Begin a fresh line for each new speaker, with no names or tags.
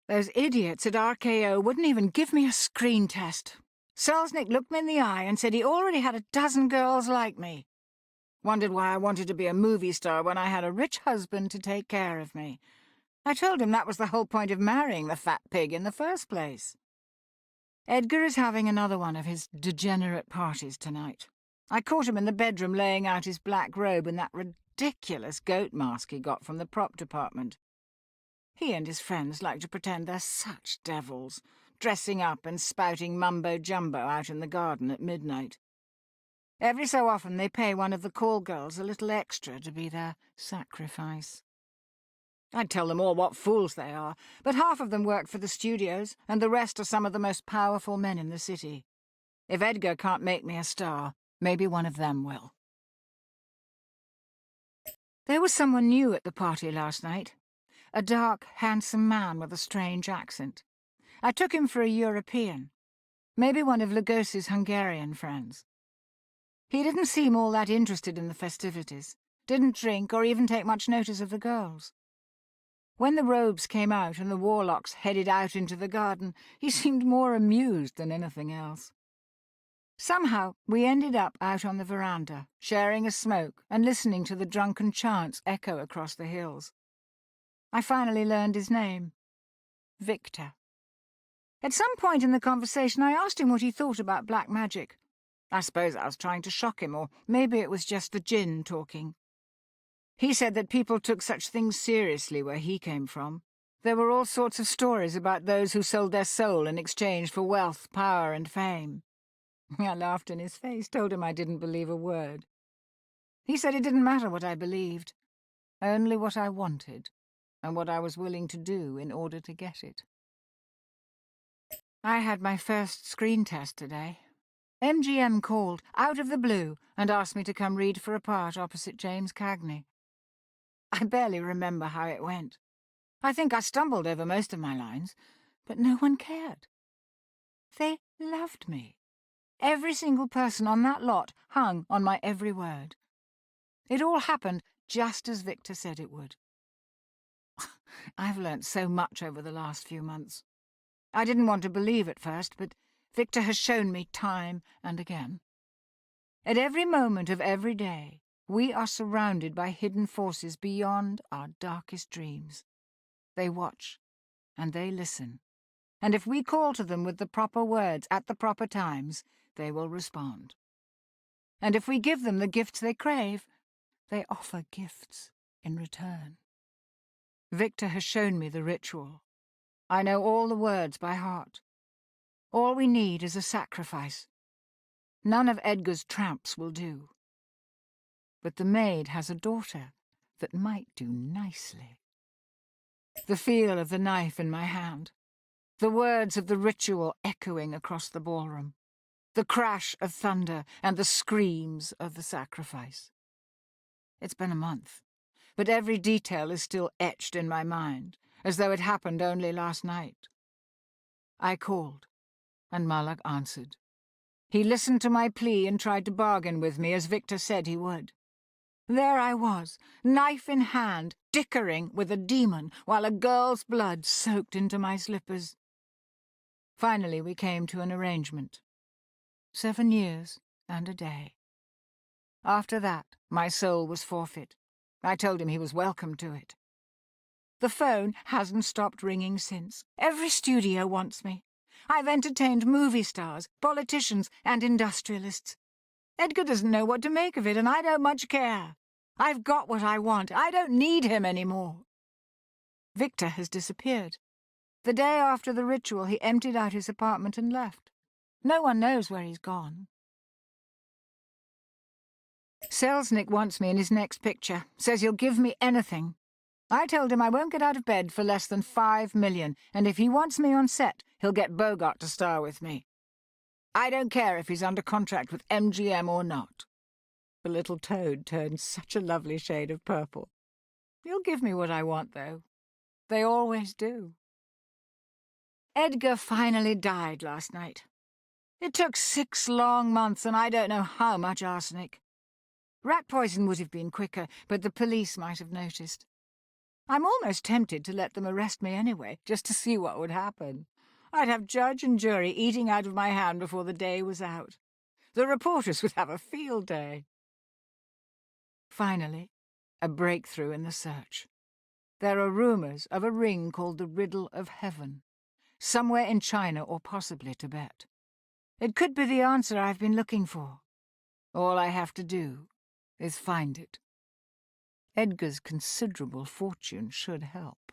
Those idiots at RKO wouldn't even give me a screen test. Selznick looked me in the eye and said he already had a dozen girls like me. Wondered why I wanted to be a movie star when I had a rich husband to take care of me. I told him that was the whole point of marrying the fat pig in the first place. Edgar is having another one of his degenerate parties tonight. I caught him in the bedroom laying out his black robe and that ridiculous goat mask he got from the prop department. He and his friends like to pretend they're such devils, dressing up and spouting mumbo-jumbo out in the garden at midnight. Every so often they pay one of the call girls a little extra to be their sacrifice. I'd tell them all what fools they are, but half of them work for the studios, and the rest are some of the most powerful men in the city. If Edgar can't make me a star, maybe one of them will. There was someone new at the party last night. A dark, handsome man with a strange accent. I took him for a European. Maybe one of Lugosi's Hungarian friends. He didn't seem all that interested in the festivities, didn't drink or even take much notice of the girls. When the robes came out and the warlocks headed out into the garden, he seemed more amused than anything else. Somehow we ended up out on the veranda, sharing a smoke and listening to the drunken chants echo across the hills. I finally learned his name. Victor. At some point in the conversation I asked him what he thought about black magic. I suppose I was trying to shock him, or maybe it was just the djinn talking. He said that people took such things seriously where he came from. There were all sorts of stories about those who sold their soul in exchange for wealth, power, and fame. I laughed in his face, told him I didn't believe a word. He said it didn't matter what I believed, only what I wanted, and what I was willing to do in order to get it. I had my first screen test today. MGM called, out of the blue, and asked me to come read for a part opposite James Cagney. I barely remember how it went. I think I stumbled over most of my lines, but no one cared. They loved me. Every single person on that lot hung on my every word. It all happened just as Victor said it would. I've learnt so much over the last few months. I didn't want to believe at first, but Victor has shown me time and again. At every moment of every day, we are surrounded by hidden forces beyond our darkest dreams. They watch, and they listen, and if we call to them with the proper words at the proper times, they will respond. And if we give them the gifts they crave, they offer gifts in return. Victor has shown me the ritual. I know all the words by heart. All we need is a sacrifice. None of Edgar's tramps will do. But the maid has a daughter that might do nicely. The feel of the knife in my hand, the words of the ritual echoing across the ballroom, the crash of thunder and the screams of the sacrifice. It's been a month, but every detail is still etched in my mind, as though it happened only last night. I called, and Malak answered. He listened to my plea and tried to bargain with me as Victor said he would. There I was, knife in hand, dickering with a demon, while a girl's blood soaked into my slippers. Finally we came to an arrangement. 7 years and a day. After that, my soul was forfeit. I told him he was welcome to it. The phone hasn't stopped ringing since. Every studio wants me. I've entertained movie stars, politicians, and industrialists. Edgar doesn't know what to make of it, and I don't much care. I've got what I want. I don't need him anymore. Victor has disappeared. The day after the ritual, he emptied out his apartment and left. No one knows where he's gone. Selznick wants me in his next picture, says he'll give me anything. I told him I won't get out of bed for less than $5 million, and if he wants me on set, he'll get Bogart to star with me. I don't care if he's under contract with MGM or not. The little toad turned such a lovely shade of purple. He'll give me what I want, though. They always do. Edgar finally died last night. It took 6 long months, and I don't know how much arsenic. Rat poison would have been quicker, but the police might have noticed. I'm almost tempted to let them arrest me anyway, just to see what would happen. I'd have judge and jury eating out of my hand before the day was out. The reporters would have a field day. Finally, a breakthrough in the search. There are rumors of a ring called the Riddle of Heaven, somewhere in China or possibly Tibet. It could be the answer I've been looking for. All I have to do is find it. Edgar's considerable fortune should help.